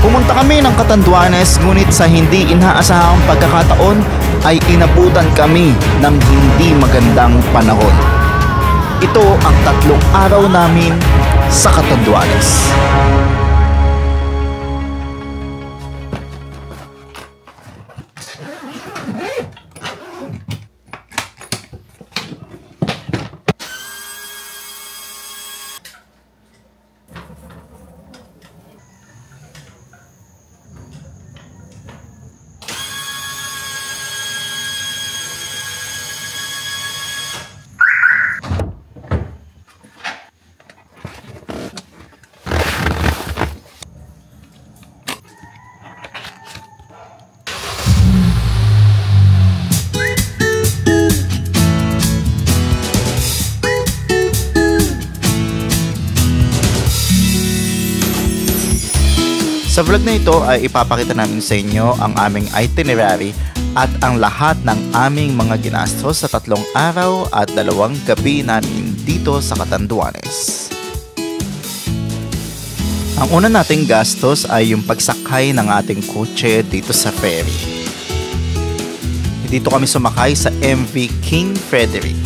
Pumunta kami ng Catanduanes, ngunit sa hindi inaasahang pagkakataon ay inabutan kami ng hindi magandang panahon. Ito ang 3 araw namin sa Catanduanes. Sa vlog na ito ay ipapakita namin sa inyo ang aming itinerary at ang lahat ng aming mga ginastos sa 3 araw at 2 gabi namin dito sa Catanduanes. Ang una nating gastos ay yung pagsakay ng ating kotse dito sa ferry. Dito kami sumakay sa MV King Frederick.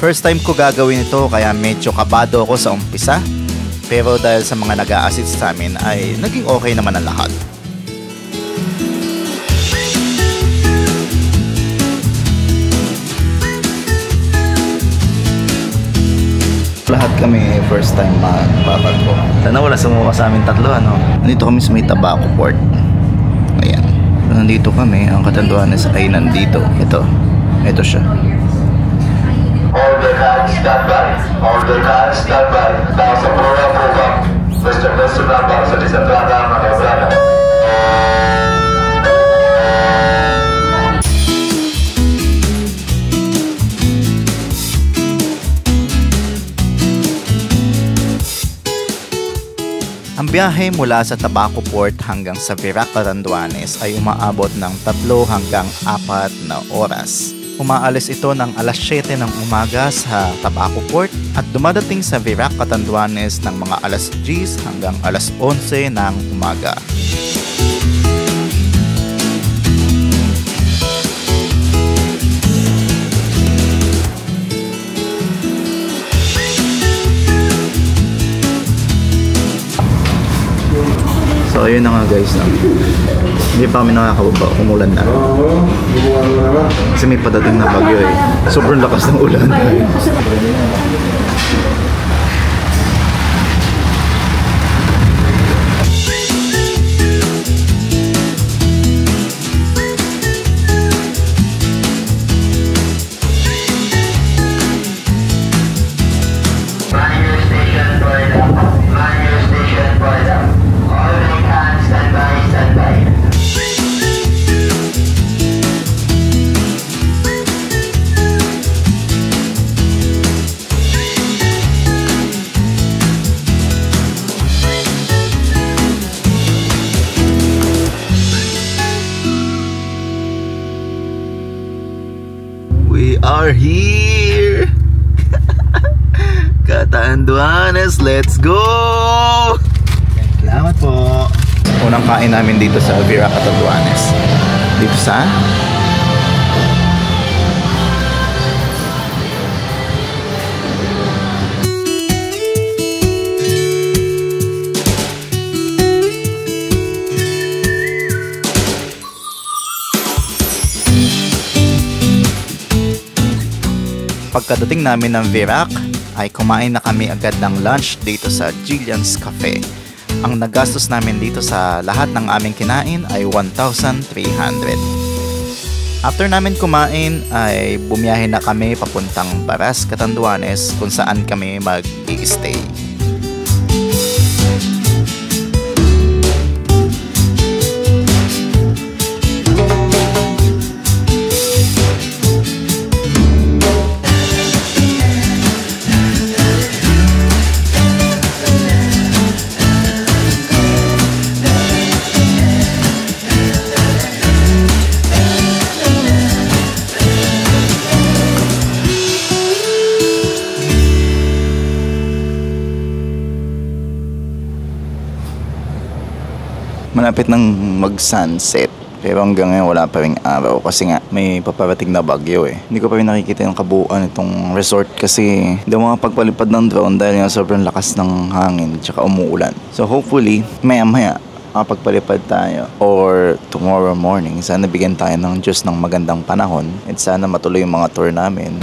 First time ko gagawin ito kaya medyo kabado ako sa umpisa. Pero dahil sa mga nag-a-assist sa amin ay naging okay naman ang lahat. Lahat kami first time magbabago. Sana wala sumuka sa amin 3, ano? Nandito kami sa may Tabaco Port. Ayan. Nandito kami, ang Catanduanes ay nandito. Ito siya. Order cars stand by. Order cars stand by. Nasa program. Mr. Nambang sa disentrada maniobrada. Ang biyahe mula sa Tabaco Port hanggang sa Virac, Catanduanes ay umaabot ng 3 hanggang 4 na oras. Umaalis ito ng alas 7 ng umaga sa Tabaco Port at dumadating sa Virac, Catanduanes ng mga alas 10 hanggang alas 11 ng umaga. So ayun na nga guys, hindi pa kami nakakababa, umulan na. Kasi may padating na bagyo eh. Sobrang lakas ng ulan. We are here! Catanduanes, let's go! Salamat po! Unang kain namin dito sa Virac, Catanduanes. Dito sa pagkadating namin ng Virac ay kumain na kami agad ng lunch dito sa Jillian's Cafe. Ang nagastos namin dito sa lahat ng aming kinain ay 1,300. After namin kumain ay bumiyahe na kami papuntang Baras, Catanduanes kung saan kami mag-i-stay. Malapit nang mag-sunset. Pero hanggang ngayon wala pa ring araw kasi nga may paparating na bagyo eh. Hindi ko pa rin nakikita yung kabuuan itong resort kasi hindi mo makapagpalipad ng drone dahil nga sobrang lakas ng hangin tsaka umuulan. So hopefully maya makapagpalipad tayo or tomorrow morning sana bigyan tayo ng Diyos ng magandang panahon at sana matuloy yung mga tour namin.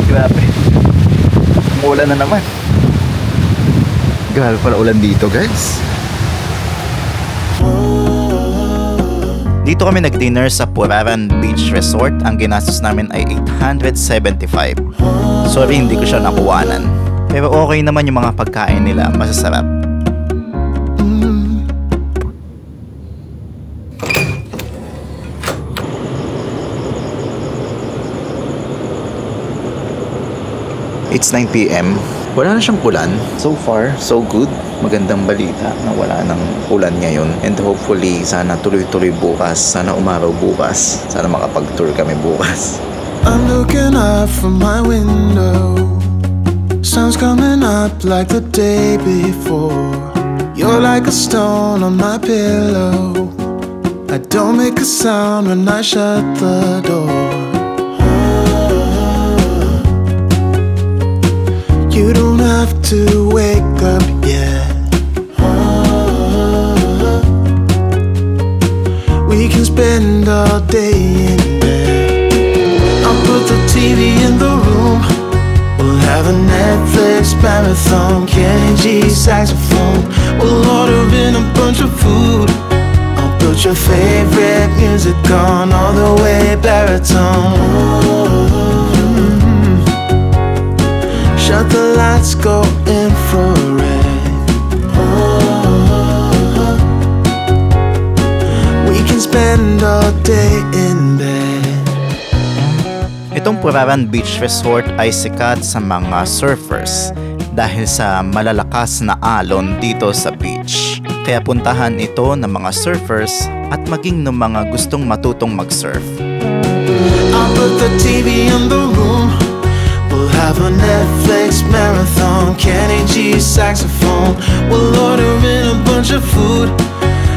Grabe. Umuulan na naman. Grabe pala ulan dito, guys. Dito kami nag-dinner sa Puraran Beach Resort. Ang ginastos namin ay $875. Sorry, hindi ko siya nakuwanan. Pero okay naman yung mga pagkain nila. Masasarap. It's 9 PM. Wala na siyang ulan. So far, so good. Magandang balita na wala nang ulan ngayon. And hopefully, sana tuloy-tuloy bukas. Sana umaraw bukas. Sana makapag-tour kami bukas. I'm looking up from my window. Sun's coming up like the day before. You're like a stone on my pillow. I don't make a sound when I shut the door. You don't have to wake up yet. We can spend all day in bed. I'll put the TV in the room. We'll have a Netflix marathon. Kenny G saxophone. We'll order in a bunch of food. I'll put your favorite music on all the way baritone. Shut the lights, go infrared. We can spend all day in bed. Itong Puraran Beach Resort ay sikat sa mga surfers dahil sa malalakas na alon dito sa beach. Kaya puntahan ito ng mga surfers at maging ng mga gustong matutong mag-surf. I'll put the TV in the room. We'll have a Netflix marathon. Kenny G saxophone. We'll order in a bunch of food.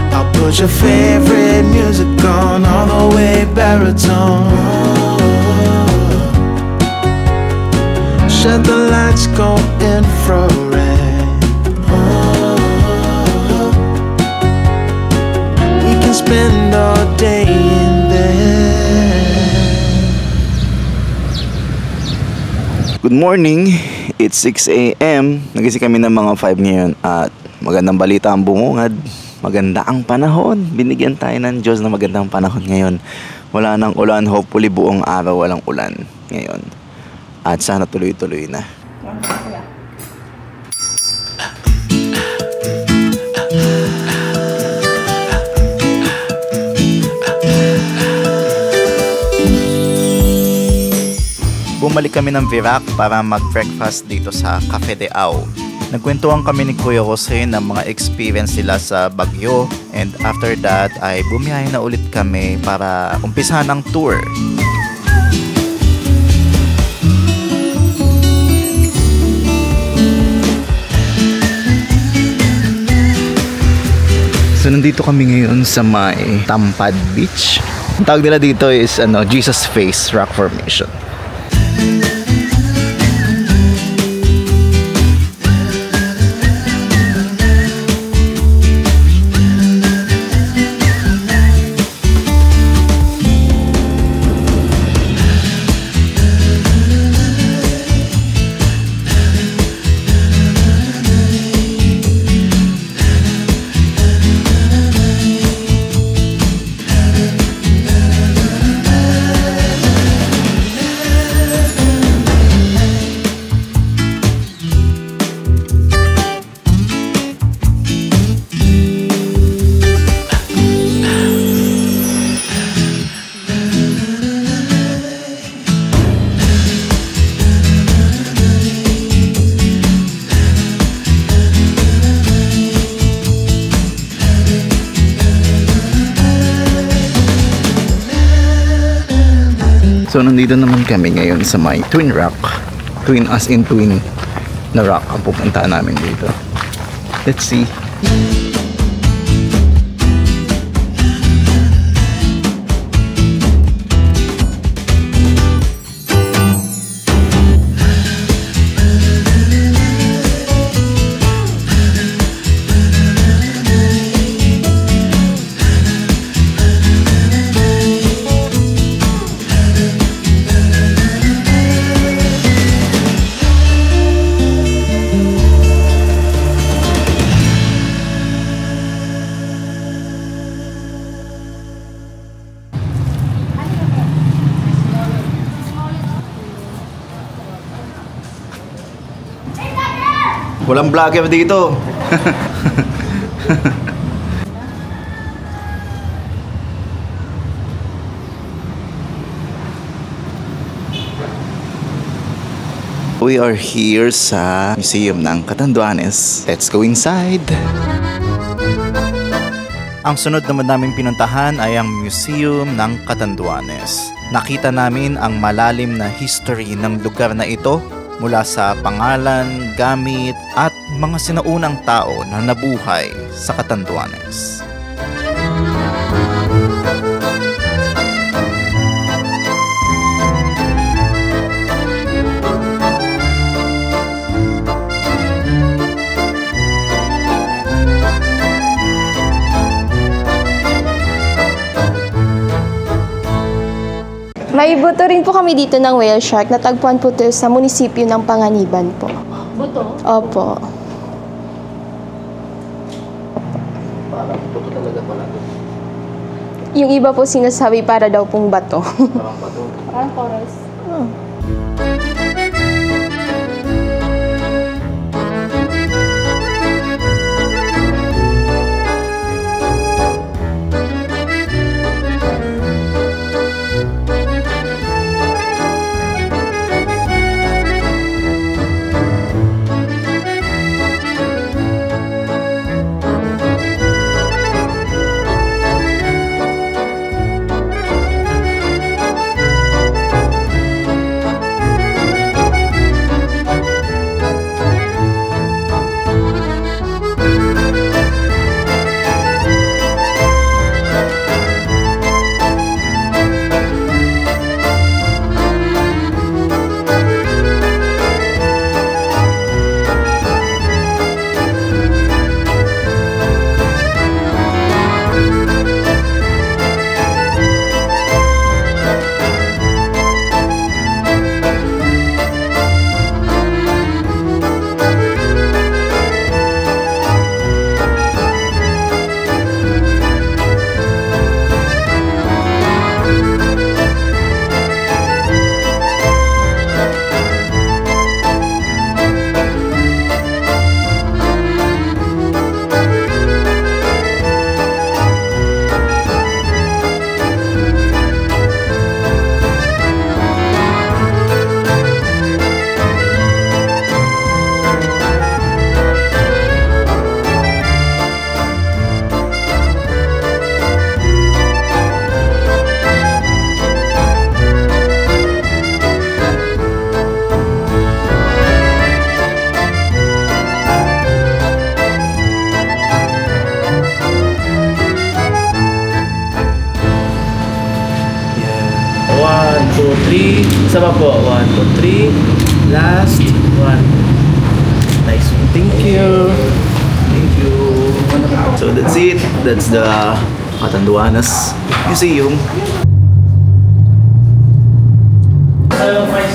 I'll put your favorite music on all the way baritone. Shut the lights, go infrared. We can spend all day in bed. Good morning! It's 6 AM. Nagising kami ng mga 5 ngayon at magandang balita ang bumungad. Maganda ang panahon. Binigyan tayo ng Diyos na magandang panahon ngayon. Wala nang ulan. Hopefully buong araw walang ulan ngayon. At sana tuloy-tuloy na. Bumalik kami ng Virac para mag-breakfast dito sa Cafe de Au. Nagkwentuhan kami ni Kuya Jose ng mga experience sila sa Baguio, and after that ay bumiyahe na ulit kami para umpisahan ang tour. So nandito kami ngayon sa may Tampad Beach. Ang tawag nila dito is Jesus Face Rock Formation. So nandito naman kami ngayon sa may Twin Rock. Twin as in twin na rock ang pupuntahan namin dito. Let's see. Walang vlogger dito. We are here sa Museum ng Catanduanes. Let's go inside. Ang sunod naman namin pinuntahan ay ang Museum ng Catanduanes. Nakita namin ang malalim na history ng lugar na ito mula sa pangalan, gamit at mga sinaunang tao na nabuhay sa Catanduanes. May buto rin po kami dito ng whale shark. Natagpuan po ito sa munisipyo ng Panganiban po. Buto? Opo. Parang buto talaga pala. Yung iba po sinasabi para daw pong bato. Parang bato. Parang corals. Oh. Isa pa po. 1, 2, 3. Last. 1. Nice one. Thank you. Thank you. So that's it. That's the Catanduanes Museum.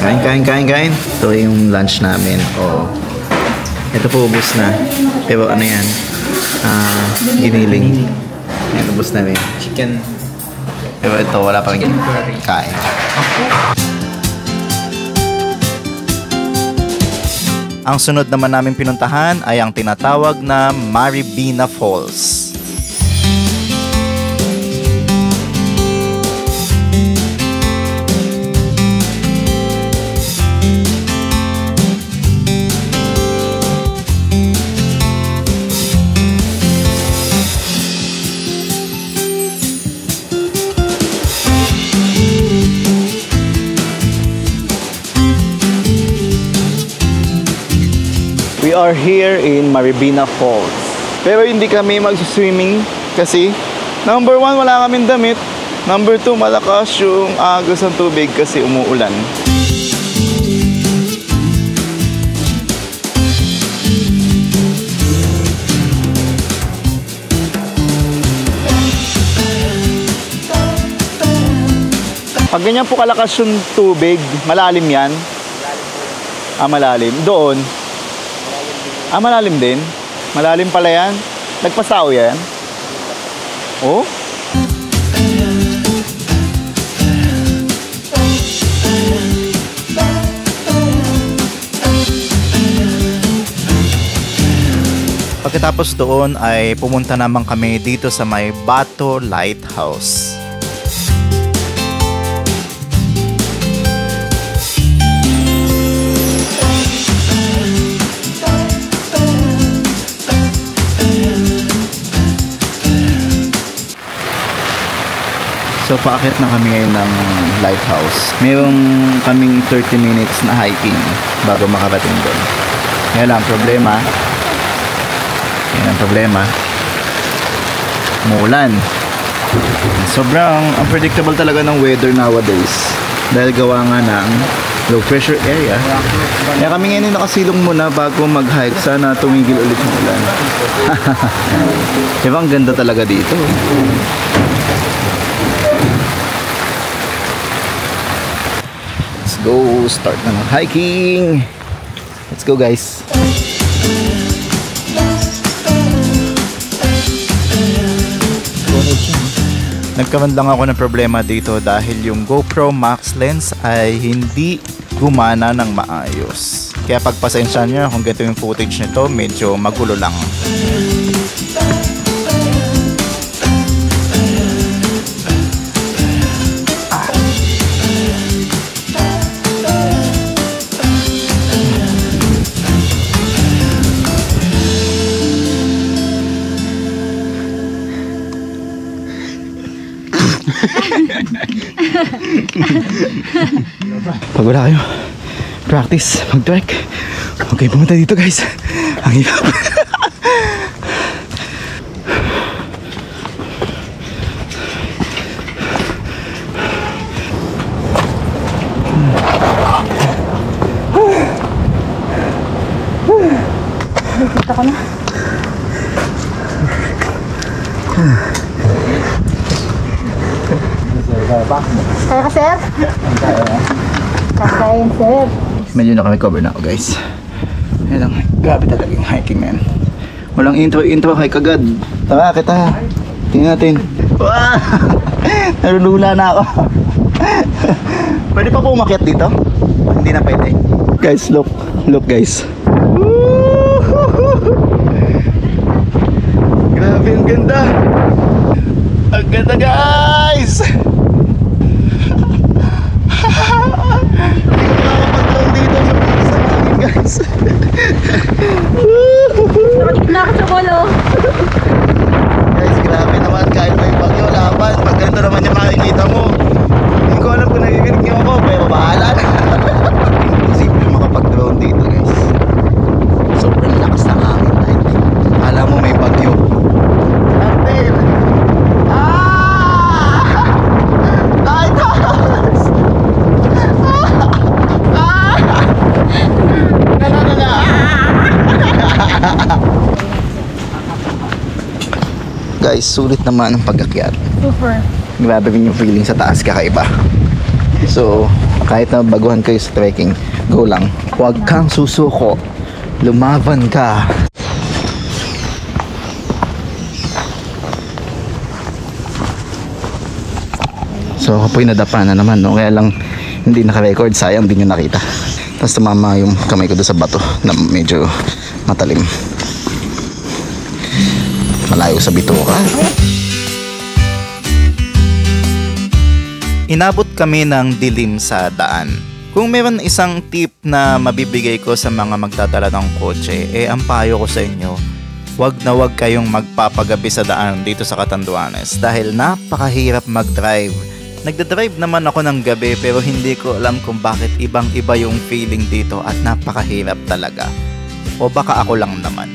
Kain. Ito yung lunch namin. Oh. Ito po, ubos na. Pero ano yan? Giniling. Yan, ubos na rin. Chicken. Pero ito, wala pa rin kain. Ang sunod naman namin pinuntahan ay ang tinatawag na Maribina Falls. are here in Maribina Falls. Pero hindi kami mag-swimming kasi number 1, wala kaming damit. Number 2, malakas yung agos ng tubig kasi umuulan. Pag ganyan po kalakas yung tubig, malalim yan? Malalim. Doon? Malalim din? Malalim pala yan? Nagpasao yan? Oh? Pagkatapos doon ay pumunta naman kami dito sa may Bato Lighthouse. So paakyat na kami ngayon ng lighthouse. Mayroong kaming 30 minutes na hiking bago makarating doon. Yan ang problema. Umuulan. Sobrang unpredictable talaga ng weather nowadays. Dahil gawa nga ng low pressure area. Kaya kami ngayon nakasilong muna bago mag-hike. Sana tumigil ulit ng ulan. Diba ang ganda talaga dito. Let's go, start na ng hiking. Let's go guys. Nagkaroon lang ako ng problema dito dahil yung GoPro Max lens ay hindi gumana ng maayos. Kaya pagpasensya nyo kung ganito yung footage nito, medyo magulo lang. Pag wala kayo practice mag-trek, okay, pumunta dito guys. Ang hirap. Nakita ko na. Kaya ka, sir? Kaya yun, sir. Medyo naka-recover na ako guys. Ayan lang, grabe talaga yung hiking man. Walang intro, hike agad. Tara kita. Tingnan natin. Wow! Narulula na ako. Pwede pa po umakyat dito? Hindi na pwede. Guys, look guys. Grabe, ang ganda. Ang ganda guys. Guys. Nakakita ako sa bolo. Guys, grabe naman kahit may bagyo laban. Pag ganito naman yung makikita mo. Hindi ko alam kung nakikinig niyo ako, pero bahala na. Imposible makapag-drone dito guys. Sobrang lakas ng hangin. Alam mo may bagyo. Martin! Lighthouse! Guys, sulit naman ang pag-akyat. Super. Grabe rin yung feeling sa taas, kakaiba. So, kahit na baguhan kayo sa trekking, go lang. Huwag kang susuko. Lumaban ka. So, ako po'y nadapa na naman, no? Kaya lang hindi naka-record, sayang din yung nakita. Tapos tumama yung kamay ko doon sa bato na medyo matalim. Malayo sa bituka. Inabot kami ng dilim sa daan. Kung meron isang tip na mabibigay ko sa mga magdadala ng kotse, ang payo ko sa inyo, wag na wag kayong magpapagabi sa daan dito sa Catanduanes dahil napakahirap mag-drive. Nagdadrive naman ako ng gabi pero hindi ko alam kung bakit ibang-iba yung feeling dito at napakahirap talaga. O baka ako lang naman?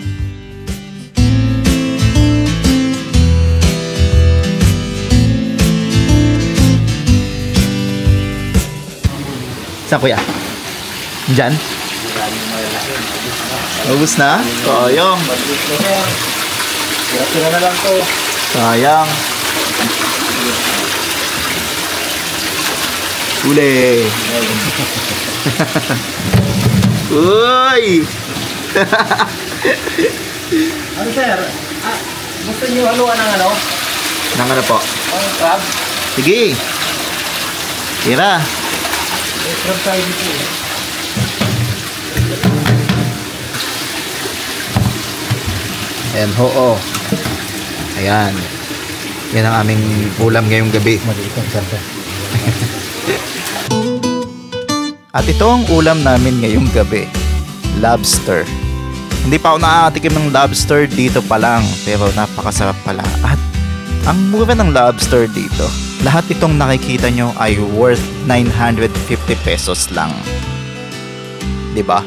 Saan kuya? Diyan? Ubus na? Sayang. Tira na lang to. Sayang. Uli. Uy! Ano sir? Gusto niyo haluan ng ano? Nang ano po? Ang crab? Sige. Tira. Crab tayo dito eh. Ayan, oo. Ayan. Yan ang aming ulam ngayong gabi. At ito ang ulam namin ngayong gabi. Lobster. Hindi pa ako nakakatikim ng lobster dito pa lang, pero napakasarap pala. At ang mura ng lobster dito, lahat itong nakikita nyo ay worth 950 pesos lang. Diba?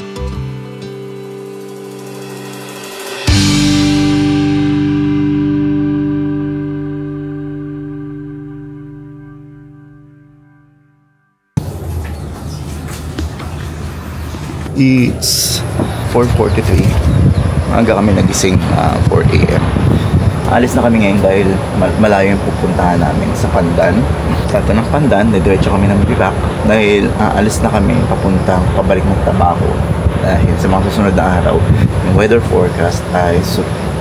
It's 4:43. Maaga kami nagising, 4 a.m. Alis na kami ngayon dahil malayo yung pupuntahan namin sa Pandan. Sa ng Pandan, diretso kami ng Birak dahil alis na kami papuntang pabalik ng Tabaco. Dahil sa mga susunod na araw, yung weather forecast ay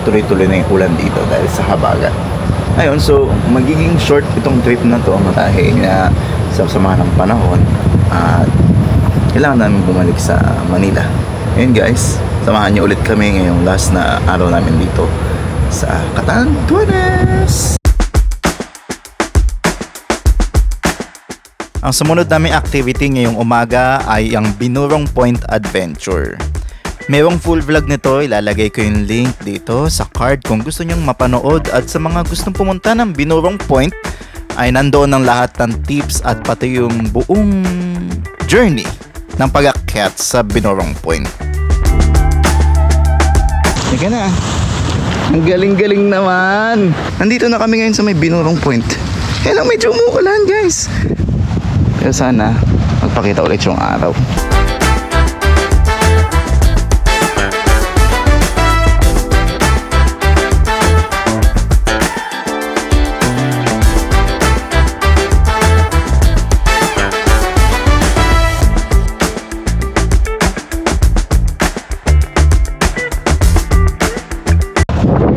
tuloy-tuloy na yung ulan dito dahil sa habagat. Ayun, so magiging short itong trip na to dahil na sa samahan ng panahon at kailangan namin bumalik sa Manila. Ayun guys, samahan niyo ulit kami ngayong last na araw namin dito sa Catanduanes. Ang sumunod naming activity ngayong umaga ay ang Binurong Point Adventure. Merong full vlog nito, ilalagay ko yung link dito sa card kung gusto nyong mapanood, at sa mga gustong pumunta ng Binurong Point ay nandoon ang lahat ng tips at pati yung buong journey ng pag-akyat sa Binurong Point. Teka na. Ang galing-galing naman. Nandito na kami ngayon sa may Binurong Point. Kaya lang medyo umuulan guys. Pero sana magpakita ulit yung araw.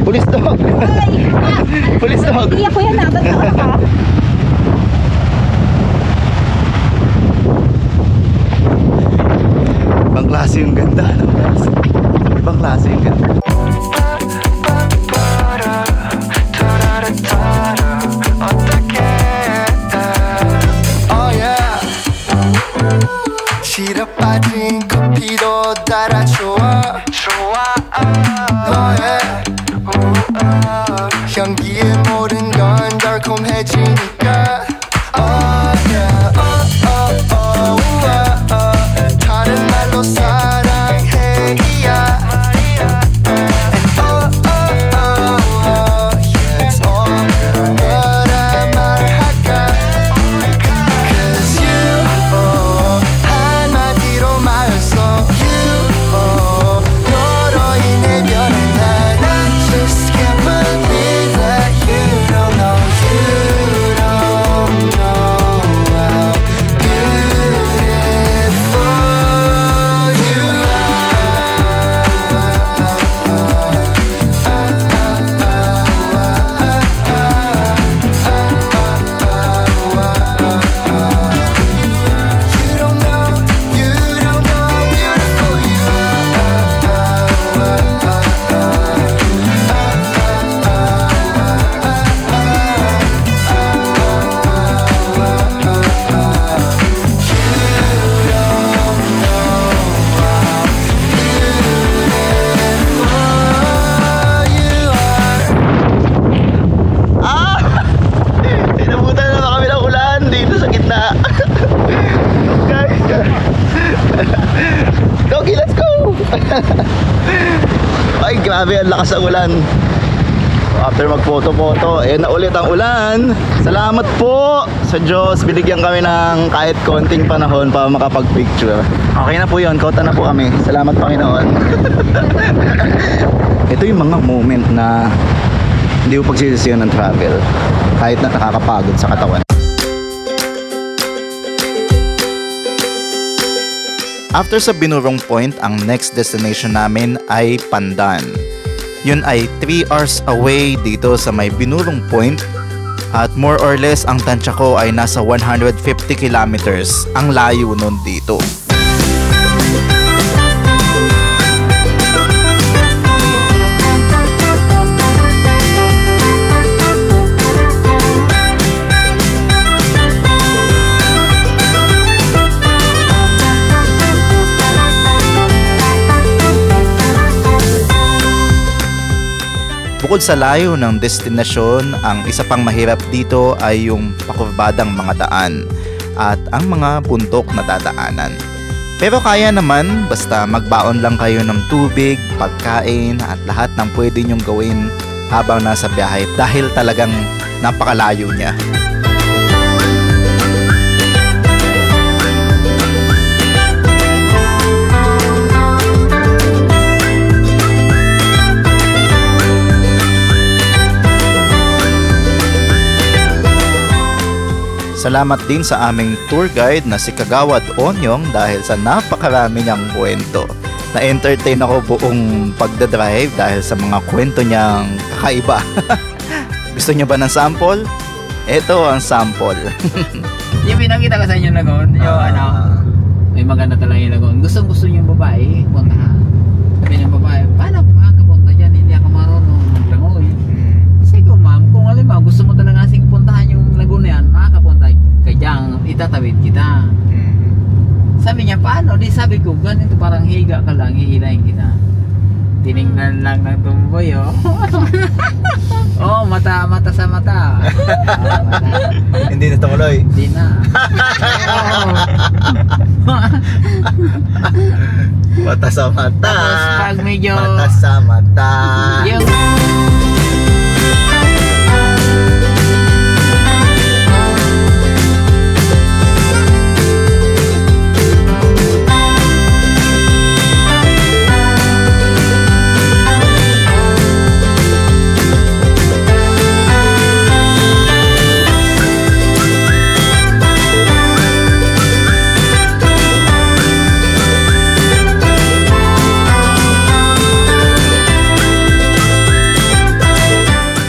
Pulis dog! Pulis dog! Hindi ako yan, nabat na ka. Ibang klase yung ganda. Ibang klase yung ganda. Oh yeah. 시럽 빠진 커피도 따라줘. Oh yeah. 향기에 모든 건 달콤해지니까. Oh yeah. 다른 말로 사랑해 yeah. And yeah, it's all 뭐라 말할까. Cause you 한마디로 말했어. You 너로 인해 변해 난. I just can't believe that you Grabe, ang lakas ang ulan. After mag-photo-photo, na ulit ang ulan. Salamat po sa Diyos. Binigyan kami ng kahit konting panahon para makapag-picture. Okay na po yun. Kota na po kami. Salamat Panginoon. Ito yung mga moment na hindi mo pagsisisiyan ng travel. Kahit na nakakapagod sa katawan. After sa Binurong Point, ang next destination namin ay Pandan. Yun ay 3 hours away dito sa may Binurong Point at more or less ang tansya ko ay nasa 150 kilometers ang layo nun dito. Bukod sa layo ng destinasyon, ang isa pang mahirap dito ay yung pakurbadang mga daan at ang mga bundok na dadaanan. Pero kaya naman basta magbaon lang kayo ng tubig, pagkain at lahat ng pwede nyong gawin habang nasa biyahe dahil talagang napakalayo niya. Salamat din sa aming tour guide na si Kagawad Onyong dahil sa napakarami niyang kwento. Na-entertain ako buong pagdadrive dahil sa mga kwento niyang kakaiba. Gusto niyo ba ng sample? Ito ang sample. Yung pinakita ko sa inyo lagon, may maganda talaga yung lagon. Gusto yung babae, puntahan. Sabi ng babae, paano ako makakapunta dyan? Hindi ako marunong maglangoy. Sige ma'am, kung alam mo, gusto mo talaga kasing puntahan yung lagon na yan, makakapunta ka dyan, itatawid kita. Sabi niya, paano? Di sabi ko, ganito parang higa ka lang, hihilahin kita. Tinignan lang ng tumboy, oh. Oh, mata sa mata. Hindi na tumuloy. Hindi na. Mata sa mata. Tapos pag medyo mata sa mata. Yung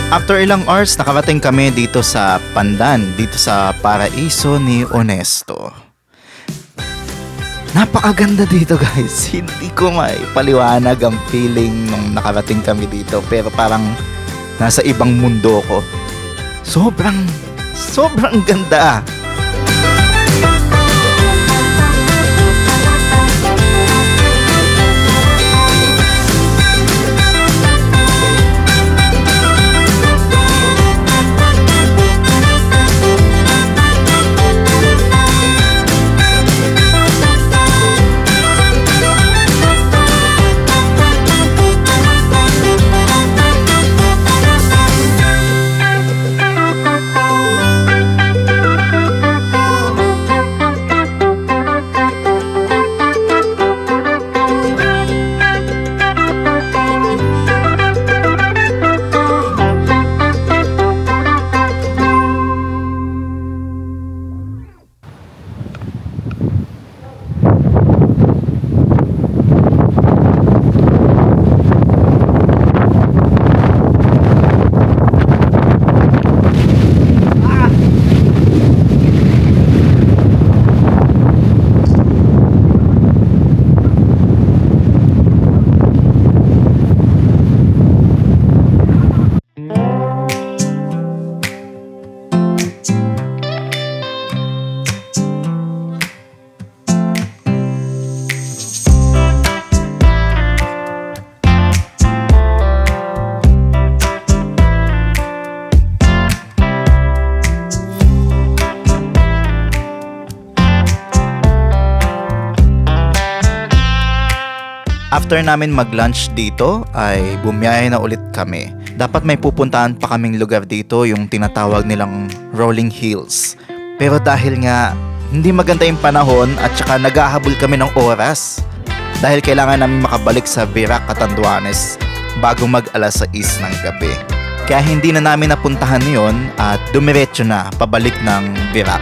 after ilang hours, nakarating kami dito sa Pandan, dito sa Paraiso ni Honesto. Napakaganda dito guys. Hindi ko maipaliwanag ang feeling nung nakarating kami dito. Pero parang nasa ibang mundo ko. Sobrang ganda. After namin mag-lunch dito ay bumiyahe na ulit kami. Dapat may pupuntahan pa kaming lugar dito, yung tinatawag nilang Rolling Hills. Pero dahil nga hindi maganda yung panahon at saka naghahabol kami ng oras, dahil kailangan namin makabalik sa Virac, Catanduanes bago mag alas 6 ng gabi. Kaya hindi na namin napuntahan yon at dumiretso na pabalik ng Virac.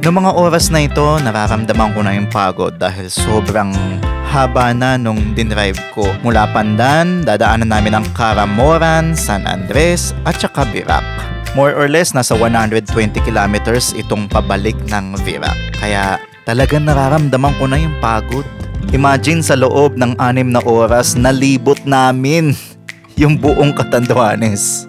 Noong mga oras na ito, nararamdaman ko na yung pagod dahil sobrang haba na nung dinrive ko. Mula Pandan, dadaanan namin ang Caramoran, San Andres at saka Virac. More or less, nasa 120 kilometers itong pabalik ng Virac. Kaya talagang nararamdaman ko na yung pagod. Imagine sa loob ng 6 na oras, nalibot namin yung buong Catanduanes.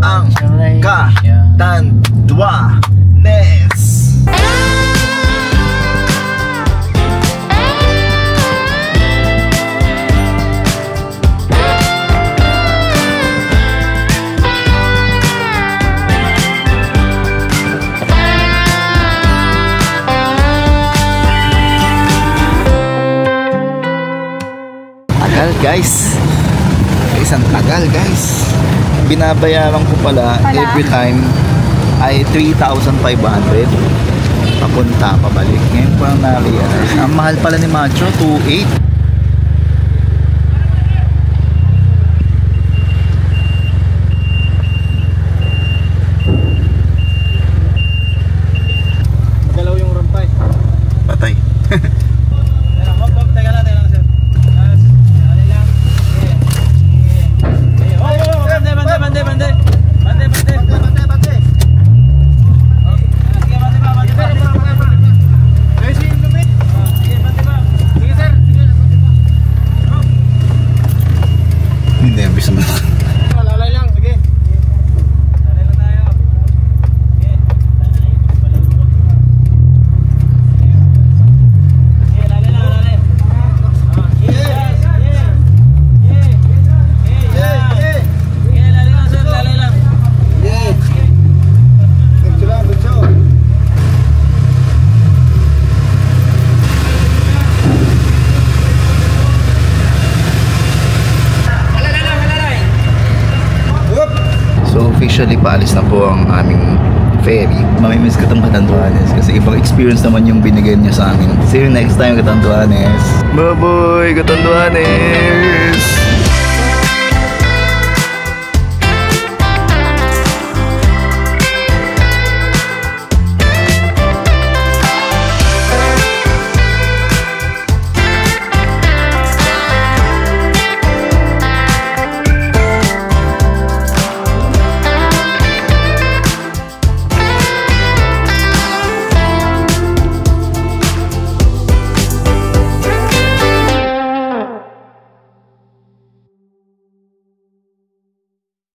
Ang Catanduanes. Tagal guys. Isang tagal guys. Binabayaran ko pala every time ay 3,500 papunta, pabalik. Ngayon ko lang na-realize. Ang mahal pala ni Macho, 2,800. Magalaw yung rampay. Patay. Hindi, bisa mo. Lalay lang, sige. Lalay lang tayo. Sige. Sige, lalay lang, lalay. Sige, lalay lang, sir, lalay lang. Dito lang, dito. So officially paalis na po ang aming ferry. Mamimiss ko itong Catanduanes kasi ibang experience naman yung binigay niya sa amin. See you next time, Catanduanes. Bye-bye, Catanduanes!